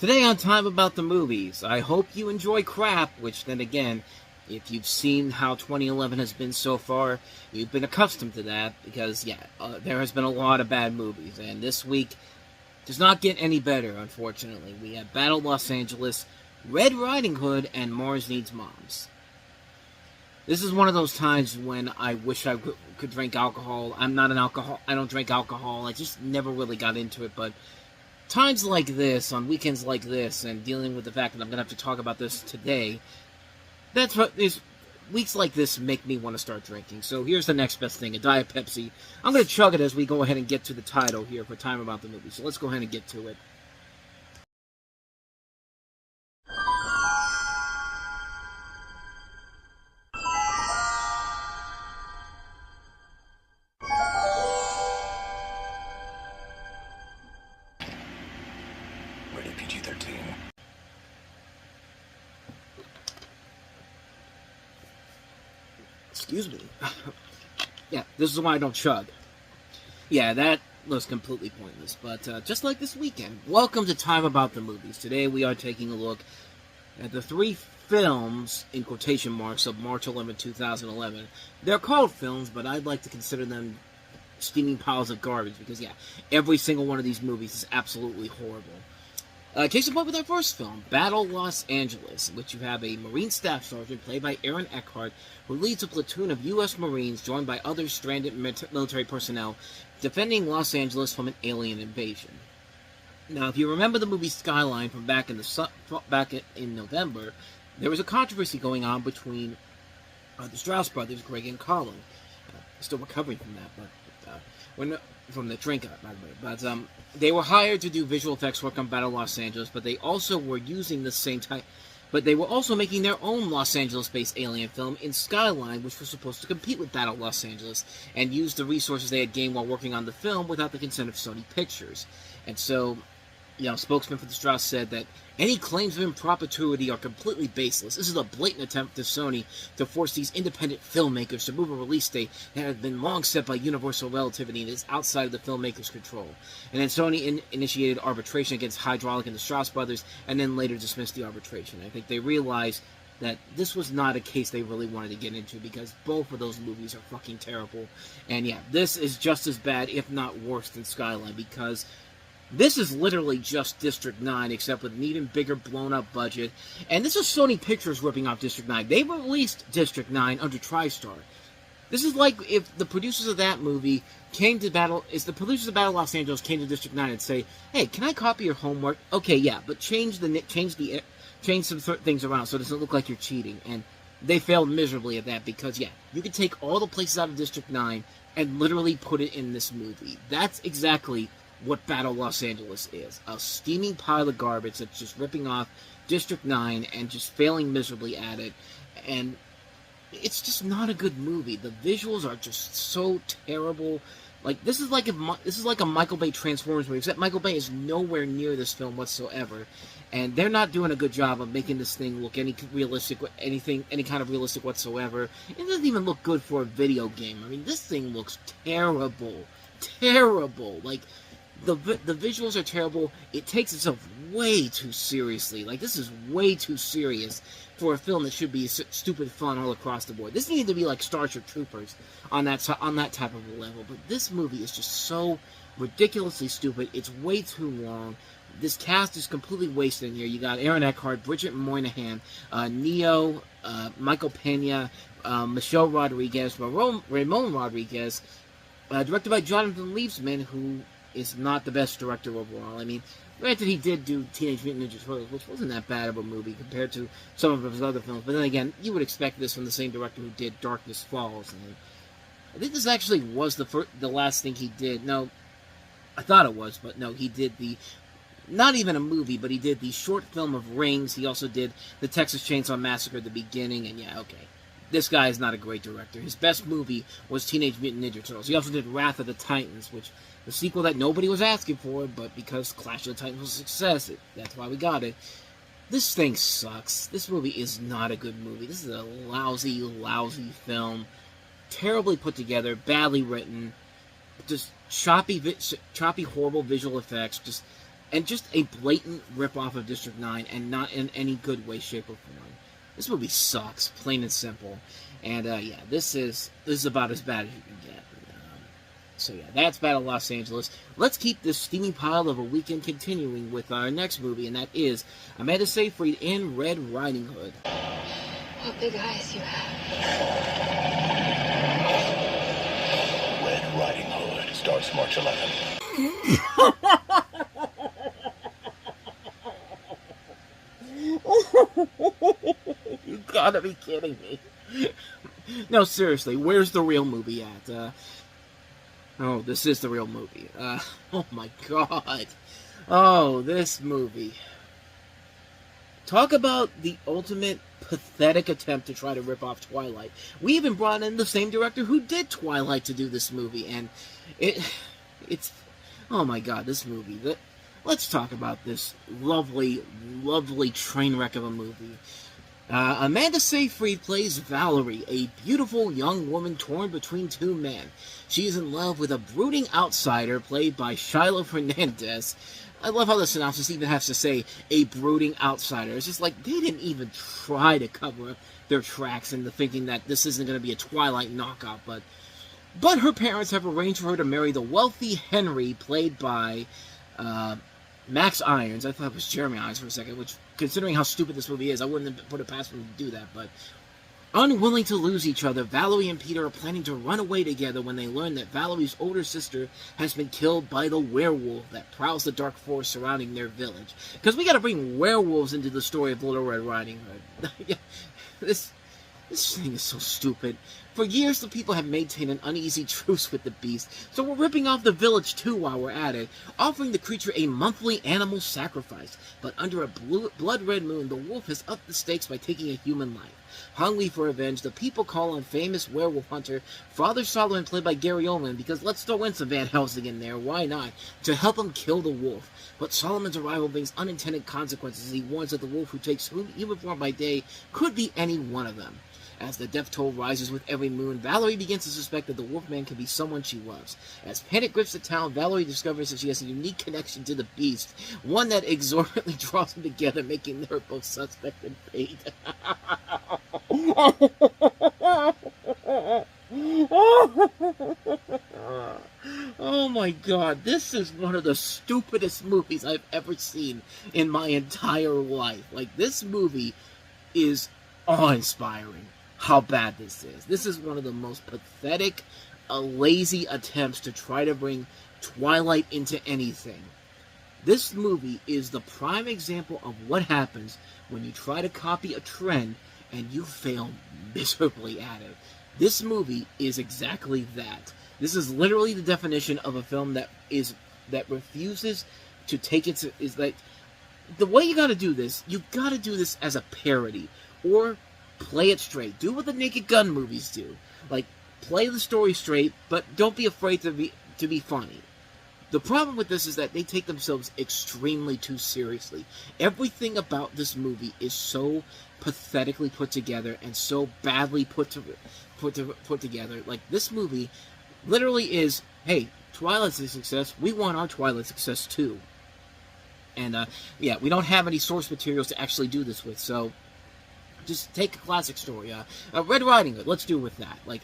Today on Time About the Movies, I hope you enjoy crap, which then again, if you've seen how 2011 has been so far, you've been accustomed to that, because there has been a lot of bad movies, and this week does not get any better, unfortunately. We have Battle Los Angeles, Red Riding Hood, and Mars Needs Moms. This is one of those times when I wish I could drink alcohol. I don't drink alcohol, I just never really got into it, but times like this, on weekends like this, and dealing with the fact that I'm going to have to talk about this today, weeks like this make me want to start drinking. So here's the next best thing, a Diet Pepsi. I'm going to chug it as we go ahead and get to the title here for Time About the Movie. So let's go ahead and get to it. Rated PG-13. Excuse me. Yeah, this is why I don't chug. Yeah, that was completely pointless. But just like this weekend, welcome to Time About the Movies. Today we are taking a look at the three films, in quotation marks, of March 11, 2011. They're called films, but I'd like to consider them steaming piles of garbage, because, every single one of these movies is absolutely horrible. Case in point with our first film, Battle Los Angeles, in which you have a Marine Staff Sergeant played by Aaron Eckhart, who leads a platoon of U.S. Marines joined by other stranded military personnel defending Los Angeles from an alien invasion. Now, if you remember the movie Skyline from back in November, there was a controversy going on between the Strauss brothers, Greg and Colin. Still recovering from that, but from the drink, by the way. But they were hired to do visual effects work on Battle Los Angeles, but they also were using the same type. But they were also making their own Los Angeles-based alien film in Skyline, which was supposed to compete with Battle Los Angeles, and use the resources they had gained while working on the film without the consent of Sony Pictures. And so, a spokesman for the Strauss said that any claims of impropriety are completely baseless. This is a blatant attempt of Sony to force these independent filmmakers to move a release date that had been long set by universal relativity and is outside of the filmmakers' control. And then Sony initiated arbitration against Hydraulic and the Strauss brothers, and then later dismissed the arbitration. I think they realized that this was not a case they really wanted to get into, because both of those movies are fucking terrible. And this is just as bad, if not worse, than Skyline, because this is literally just District 9, except with an even bigger blown-up budget. And this is Sony Pictures ripping off District 9. They released District 9 under TriStar. This is like if the producers of that movie came to Battle Los Angeles came to District 9 and say, "Hey, can I copy your homework?" Okay, yeah, but change some things around so it doesn't look like you're cheating. And they failed miserably at that, because you could take all the places out of District 9 and literally put it in this movie. That's exactly what Battle Los Angeles is. A steaming pile of garbage that's just ripping off District 9 and just failing miserably at it. And it's just not a good movie. The visuals are just so terrible. Like, this is like a Michael Bay Transformers movie, except Michael Bay is nowhere near this film whatsoever. And they're not doing a good job of making this thing look any kind of realistic whatsoever. It doesn't even look good for a video game. I mean, this thing looks terrible. Terrible. Like, the visuals are terrible. It takes itself way too seriously. Like, this is way too serious for a film that should be stupid fun all across the board. This needed to be like Starship Troopers on that type of a level. But this movie is just so ridiculously stupid. It's way too long. This cast is completely wasted in here. You got Aaron Eckhart, Bridget Moynihan, Neo, Michael Pena, Michelle Rodriguez, Ramon Rodriguez, directed by Jonathan Liebsman, who is not the best director overall. I mean, granted, he did do Teenage Mutant Ninja Turtles, which wasn't that bad of a movie compared to some of his other films. But then again, you would expect this from the same director who did Darkness Falls. And I think this actually was the last thing he did. No, I thought it was, but no, he did not even a movie, but he did the short film of Rings. He also did the Texas Chainsaw Massacre at the beginning, and okay. This guy is not a great director. His best movie was Teenage Mutant Ninja Turtles. He also did Wrath of the Titans, which the sequel that nobody was asking for, but because Clash of the Titans was a success, that's why we got it. This thing sucks. This movie is not a good movie. This is a lousy, lousy film. Terribly put together, badly written, just choppy, horrible visual effects, just and just a blatant ripoff of District 9, and not in any good way, shape, or form. This movie sucks, plain and simple. And yeah, this is about as bad as you can get. So yeah, that's Battle Los Angeles. Let's keep this steamy pile of a weekend continuing with our next movie, and that is Amanda Seyfried in Red Riding Hood. What big eyes you have. Red Riding Hood starts March 11th. You gotta be kidding me. No, seriously, where's the real movie at? Oh, this is the real movie. Oh my god. Oh, this movie. Talk about the ultimate pathetic attempt to try to rip off Twilight. We even brought in the same director who did Twilight to do this movie, and it's... Oh my god, this movie. Let's talk about this lovely, lovely train wreck of a movie. Amanda Seyfried plays Valerie, a beautiful young woman torn between two men. She is in love with a brooding outsider played by Shiloh Fernandez. I love how the synopsis even has to say, a brooding outsider. It's just like, they didn't even try to cover their tracks into thinking that this isn't going to be a Twilight knockoff, but her parents have arranged for her to marry the wealthy Henry, played by Max Irons. I thought it was Jeremy Irons for a second, which, considering how stupid this movie is, I wouldn't have put it past him to do that, but... Unwilling to lose each other, Valerie and Peter are planning to run away together when they learn that Valerie's older sister has been killed by the werewolf that prowls the dark forest surrounding their village. Because we gotta bring werewolves into the story of Little Red Riding Hood. This thing is so stupid. For years, the people have maintained an uneasy truce with the beast, so we're ripping off the village too while we're at it, offering the creature a monthly animal sacrifice. But under a blood-red moon, the wolf has upped the stakes by taking a human life. Hungry for revenge, the people call on famous werewolf hunter Father Solomon, played by Gary Oldman, because let's throw in some Van Helsing in there, why not, to help him kill the wolf. But Solomon's arrival brings unintended consequences as he warns that the wolf who takes human form by day could be any one of them. As the death toll rises with every moon, Valerie begins to suspect that the Wolfman could be someone she loves. As panic grips the town, Valerie discovers that she has a unique connection to the beast, one that exorbitantly draws them together, making her both suspect and fate. Oh my god, this is one of the stupidest movies I've ever seen in my entire life. Like, this movie is awe-inspiring. How bad this is. This is one of the most pathetic, lazy attempts to try to bring Twilight into anything. This movie is the prime example of what happens when you try to copy a trend and you fail miserably at it. This movie is exactly that. This is literally the definition of a film that refuses to take its... is like, the way you gotta do this, you gotta do this as a parody, or play it straight. Do what the Naked Gun movies do. Like, play the story straight, but don't be afraid to be funny. The problem with this is that they take themselves extremely too seriously. Everything about this movie is so pathetically put together and so badly put together. Like, this movie literally is, hey, Twilight's a success. We want our Twilight success too. And yeah, we don't have any source materials to actually do this with, so just take a classic story. Red Riding Hood, let's do with that. Like,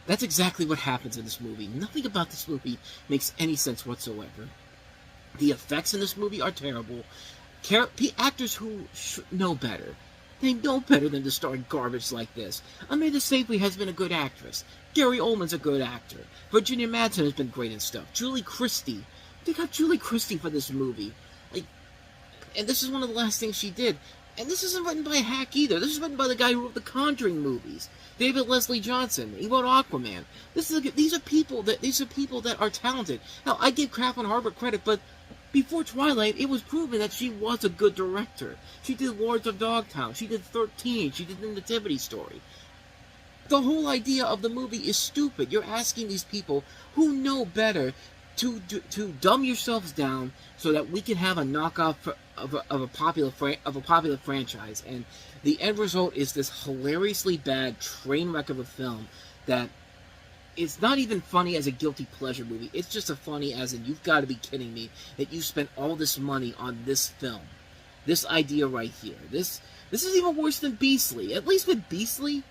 that's exactly what happens in this movie. Nothing about this movie makes any sense whatsoever. The effects in this movie are terrible. Actors who know better. They know better than to star in garbage like this. Amanda Seyfried has been a good actress. Gary Oldman's a good actor. Virginia Madsen has been great and stuff. Julie Christie. They got Julie Christie for this movie. Like, and this is one of the last things she did. And this isn't written by a hack either. This is written by the guy who wrote the Conjuring movies, David Leslie Johnson. He wrote Aquaman. These are people that are talented. Hell, I give Catherine Harbert credit, but before Twilight, it was proven that she was a good director. She did Lords of Dogtown. She did 13. She did the Nativity Story. The whole idea of the movie is stupid. You're asking these people who know better to dumb yourselves down so that we can have a knockoff of a popular franchise, and the end result is this hilariously bad train wreck of a film that it's not even funny as a guilty pleasure movie. It's just a funny as in, you've got to be kidding me that you spent all this money on this film. This idea right here. This is even worse than Beastly. At least with Beastly,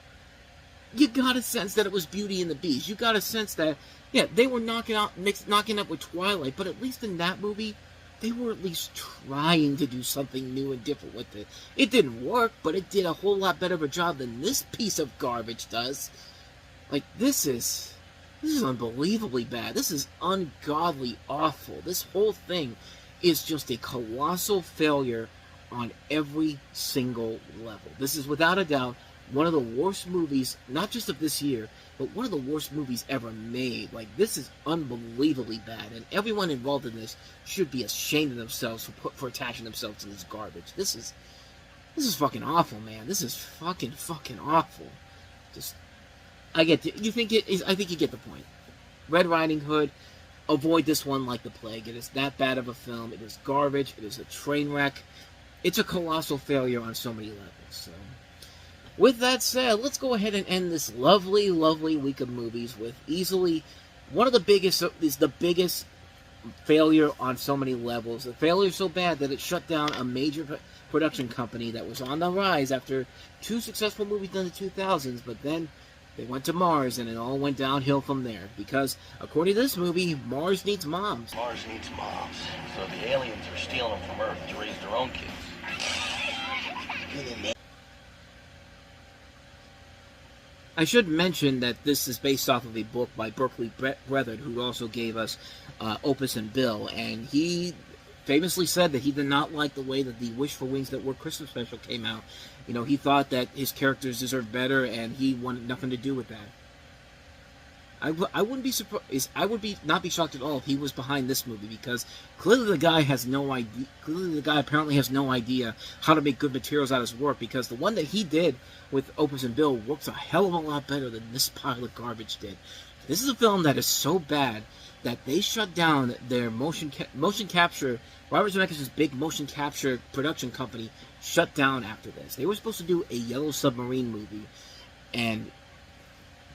you got a sense that it was Beauty and the Beast. You got a sense that, yeah, they were knocking up with Twilight, but at least in that movie, they were at least trying to do something new and different with it. It didn't work, but it did a whole lot better of a job than this piece of garbage does. Like, this is unbelievably bad. This is ungodly awful. This whole thing is just a colossal failure on every single level. This is without a doubt one of the worst movies, not just of this year, but one of the worst movies ever made. Like, this is unbelievably bad, and everyone involved in this should be ashamed of themselves for attaching themselves to this garbage. This is fucking awful, man. This is fucking awful. Just, I think you get the point. Red Riding Hood, avoid this one like the plague. It is that bad of a film. It is garbage. It is a train wreck. It's a colossal failure on so many levels. So, with that said, let's go ahead and end this lovely, lovely week of movies with easily one of the biggest, is the biggest failure on so many levels. The failure so bad that it shut down a major production company that was on the rise after 2 successful movies in the 2000s, but then they went to Mars, and it all went downhill from there. Because, according to this movie, Mars needs moms. Mars needs moms, so the aliens are stealing them from Earth to raise their own kids. I should mention that this is based off of a book by Berkeley Brethren, who also gave us Opus and Bill, and he famously said that he did not like the way that the Wish for Wings That Work Christmas special came out. You know, he thought that his characters deserved better, and he wanted nothing to do with that. I wouldn't be surprised. I would not be shocked at all if he was behind this movie, because clearly the guy has no idea. Clearly the guy apparently has no idea how to make good materials out of his work, because the one that he did with Opus and Bill works a hell of a lot better than this pile of garbage did. This is a film that is so bad that they shut down their motion capture. Robert Zemeckis' big motion capture production company shut down after this. They were supposed to do a Yellow Submarine movie, and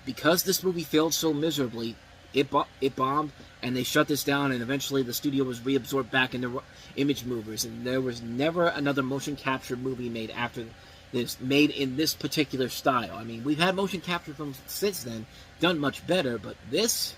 because this movie failed so miserably, it bombed, and they shut this down, and eventually the studio was reabsorbed back into Image Movers, and there was never another motion capture movie made after this, made in this particular style. I mean, we've had motion capture films since then, done much better, but this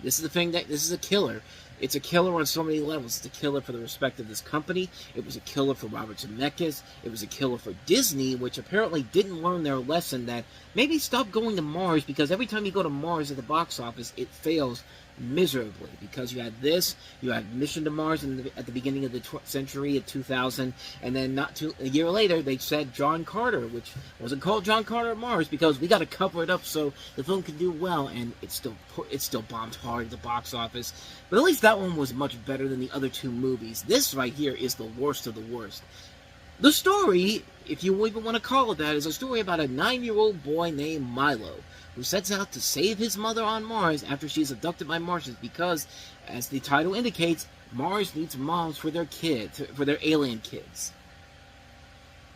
is the thing that, this is a killer. It's a killer on so many levels. It's a killer for the respect of this company. It was a killer for Robert Zemeckis. It was a killer for Disney, which apparently didn't learn their lesson that maybe stop going to Mars, because every time you go to Mars at the box office, it fails miserably. Because you had this, you had Mission to Mars at the beginning of the century at 2000, and then a year later they said John Carter, which wasn't called John Carter at Mars because we got to cover it up so the film could do well, and it still bombed hard at the box office. But at least that one was much better than the other 2 movies. This right here is the worst of the worst. The story, if you even want to call it that, is a story about a 9-year-old boy named Milo, who sets out to save his mother on Mars after she is abducted by Martians because, as the title indicates, Mars needs moms for their kids, for their alien kids.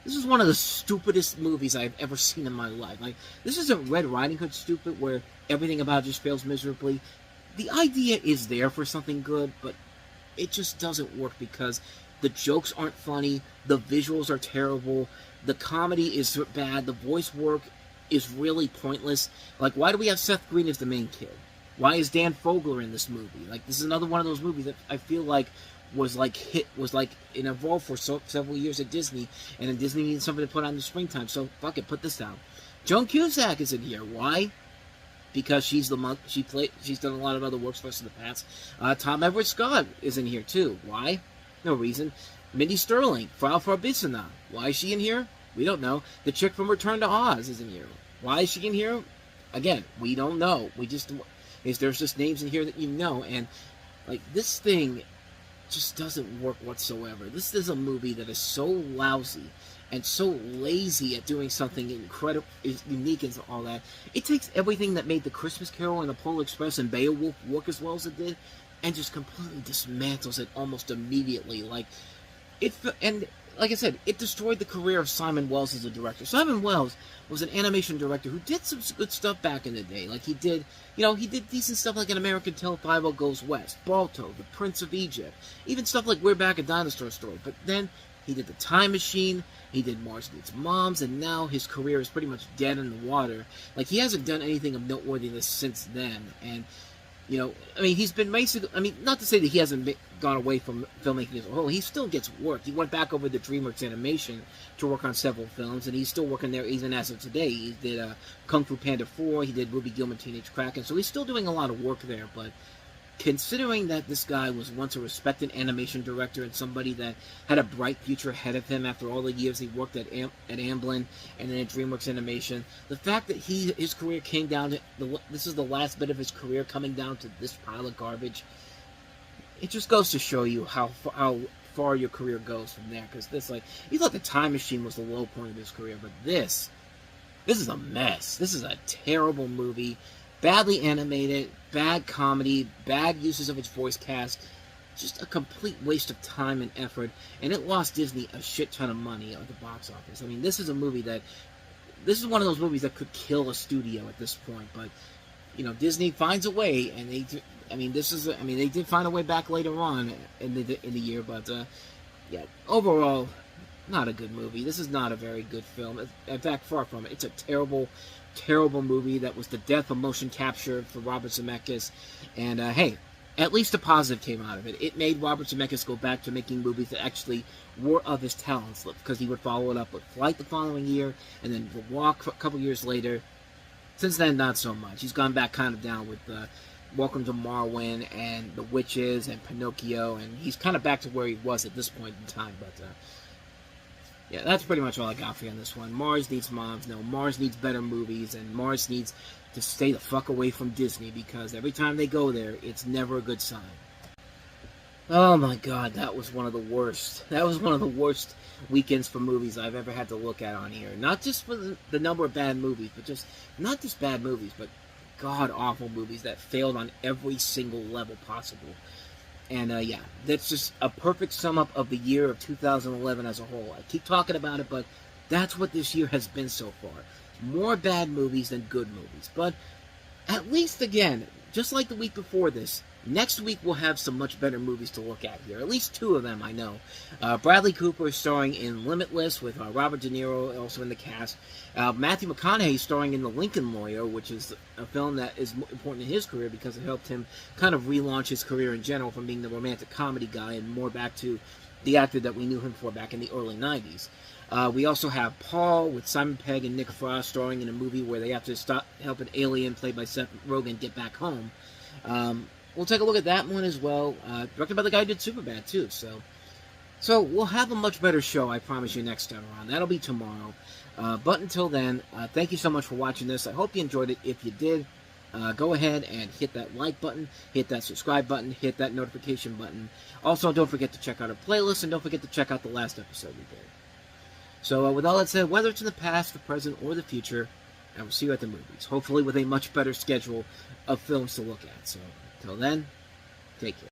This is one of the stupidest movies I've ever seen in my life. Like, this isn't Red Riding Hood stupid, where everything about it just fails miserably. The idea is there for something good, but it just doesn't work because the jokes aren't funny, the visuals are terrible, the comedy is bad, the voice work is really pointless. Like, why do we have Seth Green as the main kid? Why is Dan Fogler in this movie? Like, this is another one of those movies that I feel like was involved for several years at Disney, and then Disney needed something to put on in the springtime, so fuck it, put this down. Joan Cusack is in here. Why? Because she's done a lot of other works for us in the past. Tom Everett Scott is in here too. Why? No reason. Mindy Sterling, Frau Farbissina. Why is she in here? We don't know. The chick from Return to Oz is in here. Why is she in here? Again, we don't know. There's just names in here that you know, and like, this thing just doesn't work whatsoever. This is a movie that is so lousy and so lazy at doing something incredible, unique and all that. It takes everything that made The Christmas Carol and The Polar Express and Beowulf work as well as it did, and just completely dismantles it almost immediately. Like, and like I said, it destroyed the career of Simon Wells as a director. Simon Wells was an animation director who did some good stuff back in the day. Like he did decent stuff like An American Tale 50 Goes West, Balto, The Prince of Egypt, even stuff like We're Back, A Dinosaur Story. But then he did The Time Machine, he did Mars Needs Moms, and now his career is pretty much dead in the water. Like, he hasn't done anything of noteworthiness since then. And, he's been basically, not to say that he hasn't gone away from filmmaking as a whole. He still gets work. He went back over to DreamWorks Animation to work on several films, and he's still working there even as of today. He did Kung Fu Panda 4, he did Ruby Gilman Teenage Kraken, so he's still doing a lot of work there, but considering that this guy was once a respected animation director and somebody that had a bright future ahead of him after all the years he worked at Amblin and then at DreamWorks Animation, the fact that his career came down to this is the last bit of his career coming down to this pile of garbage, it just goes to show you how far your career goes from there. Because you thought The Time Machine was the low point of his career, but this is a mess. This is a terrible movie. Badly animated, bad comedy, bad uses of its voice cast, just a complete waste of time and effort, and it lost Disney a shit ton of money at the box office. This is this is one of those movies that could kill a studio at this point, but, Disney finds a way, and they did find a way back later on in the year, but, overall, not a good movie. This is not a very good film. In fact, far from it. It's a terrible movie that was the death of motion capture for Robert Zemeckis. And, hey, at least a positive came out of it. It made Robert Zemeckis go back to making movies that actually were of his talents, because he would follow it up with Flight the following year, and then The Walk a couple years later. Since then, not so much. He's gone back kind of down with Welcome to Marwen and The Witches and Pinocchio, and he's kind of back to where he was at this point in time, but, yeah, that's pretty much all I got for you on this one. Mars needs moms. No, Mars needs better movies, and Mars needs to stay the fuck away from Disney, because every time they go there, it's never a good sign. Oh my god, that was one of the worst. That was one of the worst weekends for movies I've ever had to look at on here. Not just for the number of bad movies, but not just bad movies, but god-awful movies that failed on every single level possible. And, yeah, that's just a perfect sum-up of the year of 2011 as a whole. I keep talking about it, but that's what this year has been so far. More bad movies than good movies. But at least, again, just like the week before this, next week we'll have some much better movies to look at here. At least two of them, I know. Bradley Cooper is starring in Limitless with Robert De Niro also in the cast. Matthew McConaughey starring in The Lincoln Lawyer, which is a film that is important in his career because it helped him kind of relaunch his career in general from being the romantic comedy guy and more back to the actor that we knew him for back in the early 90s. We also have Paul with Simon Pegg and Nick Frost starring in a movie where they have to help an alien played by Seth Rogen get back home. We'll take a look at that one as well. Directed by the guy who did Superbad, too. So we'll have a much better show, I promise you, next time around. That'll be tomorrow. But until then, thank you so much for watching this. I hope you enjoyed it. If you did, go ahead and hit that like button, hit that subscribe button, hit that notification button. Also, don't forget to check out our playlist, and don't forget to check out the last episode we did. So with all that said, whether it's in the past, the present, or the future, I will see you at the movies. Hopefully with a much better schedule of films to look at. So, till then, take care.